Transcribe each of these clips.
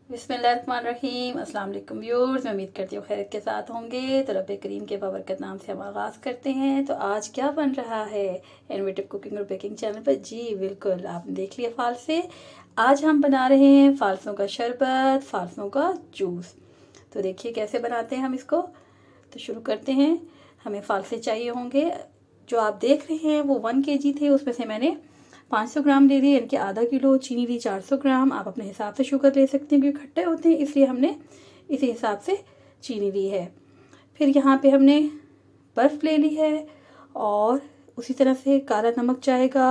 बिस्मिल्लाहिर्रहमानिर्रहीम। अस्सलाम वालेकुम व्यूअर्स, मैं उम्मीद करती हूँ खैरियत के साथ होंगे। तो रब करीम के बाबरकत नाम से हम आगाज़ करते हैं। तो आज क्या बन रहा है इनोवेटिव कुकिंग और बेकिंग चैनल पर? जी बिल्कुल, आपने देख लिया फालसे। आज हम बना रहे हैं फालसों का शरबत, फालसों का जूस। तो देखिए कैसे बनाते हैं हम इसको। तो शुरू करते हैं। हमें फालसे चाहिए होंगे। जो आप देख रहे हैं वो 1 kg थे, उसमें से मैंने 500 ग्राम ले लिए, यानी कि आधा किलो। चीनी ली 400 ग्राम। आप अपने हिसाब से शुगर ले सकते हैं क्योंकि खट्टे होते हैं, इसलिए हमने इसी हिसाब से चीनी ली है। फिर यहाँ पे हमने बर्फ़ ले ली है और उसी तरह से काला नमक जाएगा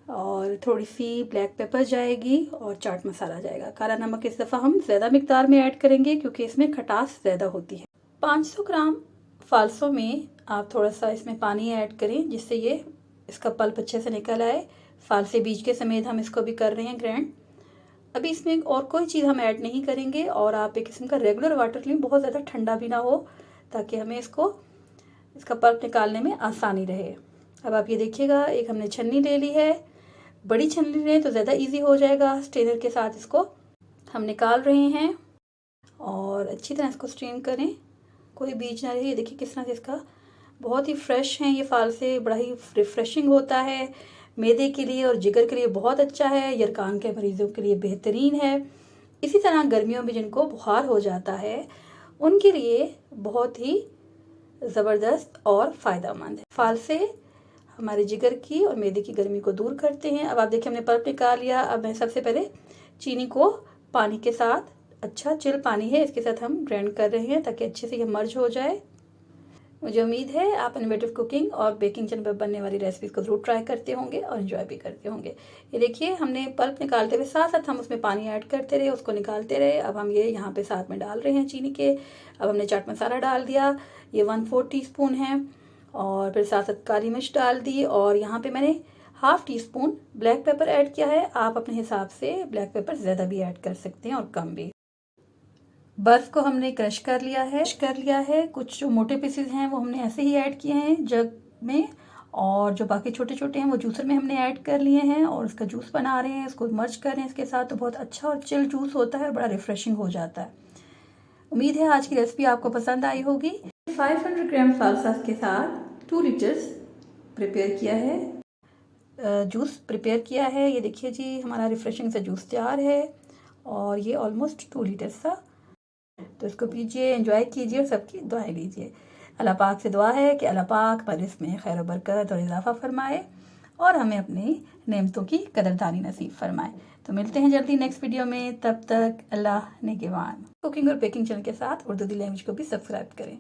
और थोड़ी सी ब्लैक पेपर जाएगी और चाट मसाला जाएगा। काला नमक इस दफ़ा हम ज़्यादा मिकदार में ऐड करेंगे क्योंकि इसमें खटास ज़्यादा होती है। 500 ग्राम फालसों में आप थोड़ा सा इसमें पानी ऐड करें जिससे ये इसका पल्प अच्छे से निकल आए। फालसे बीज के समेत हम इसको भी कर रहे हैं ग्राइंड। अभी इसमें और कोई चीज़ हम ऐड नहीं करेंगे और आप एक किस्म का रेगुलर वाटर लें, बहुत ज़्यादा ठंडा भी ना हो, ताकि हमें इसका पल्प निकालने में आसानी रहे। अब आप ये देखिएगा, एक हमने छन्नी ले ली है। बड़ी छन्नी लें तो ज़्यादा ईजी हो जाएगा। स्ट्रेनर के साथ इसको हम निकाल रहे हैं और अच्छी तरह इसको स्ट्रेन करें, कोई बीज ना रहे। ये देखिए किस तरह से इसका बहुत ही फ्रेश हैं ये फालसे। बड़ा ही रिफ्रेशिंग होता है, मैदे के लिए और जिगर के लिए बहुत अच्छा है। यरकान के मरीज़ों के लिए बेहतरीन है। इसी तरह गर्मियों में जिनको बुखार हो जाता है उनके लिए बहुत ही ज़बरदस्त और फ़ायदेमंद है। फालसे हमारे जिगर की और मैदे की गर्मी को दूर करते हैं। अब आप देखिए हमने पल्प निकाल लिया। अब मैं सबसे पहले चीनी को पानी के साथ, अच्छा चिल पानी है, इसके साथ हम ग्राइंड कर रहे हैं ताकि अच्छे से ये मर्ज हो जाए। मुझे उम्मीद है आप इनोवेटिव कुकिंग और बेकिंग चैनल पर बनने वाली रेसिपीज़ को ज़रूर ट्राई करते होंगे और इन्जॉय भी करते होंगे। ये देखिए हमने पल्प निकालते हुए साथ साथ हम उसमें पानी ऐड करते रहे, उसको निकालते रहे। अब हम ये यहाँ पे साथ में डाल रहे हैं चीनी के। अब हमने चाट मसाला डाल दिया, ये 1/4 टीस्पून है। और फिर साथ साथ काली मिर्च डाल दी और यहाँ पर मैंने ½ टीस्पून ब्लैक पेपर ऐड किया है। आप अपने हिसाब से ब्लैक पेपर ज़्यादा भी ऐड कर सकते हैं और कम भी। बर्फ़ को हमने क्रश कर लिया है। कुछ जो मोटे पीसेस हैं वो हमने ऐसे ही ऐड किए हैं जग में, और जो बाकी छोटे छोटे हैं वो जूसर में हमने ऐड कर लिए हैं और उसका जूस बना रहे हैं। इसको मर्ज कर रहे हैं इसके साथ। तो बहुत अच्छा और चिल जूस होता है, बड़ा रिफ्रेशिंग हो जाता है। उम्मीद है आज की रेसिपी आपको पसंद आई होगी। 500 ग्राम सालसा के साथ 2 लीटर्स प्रिपेयर किया है, जूस प्रिपेयर किया है। ये देखिए जी हमारा रिफ्रेशिंग सा जूस तैयार है और ये ऑलमोस्ट 2 लीटर्स था। तो इसको पीजिए, एंजॉय कीजिए और सबकी दुआएं लीजिए। अल्लाह पाक से दुआ है कि अल्लाह पाक हमारे इसमें खैर बरकत और इजाफा फरमाए और हमें अपनी नेमतों की कदरदानी नसीब फरमाए। तो मिलते हैं जल्दी नेक्स्ट वीडियो में। तब तक अल्लाह निगहबान। कुकिंग और बेकिंग चैनल के साथ उर्दू लैंग्वेज को भी सब्सक्राइब करें।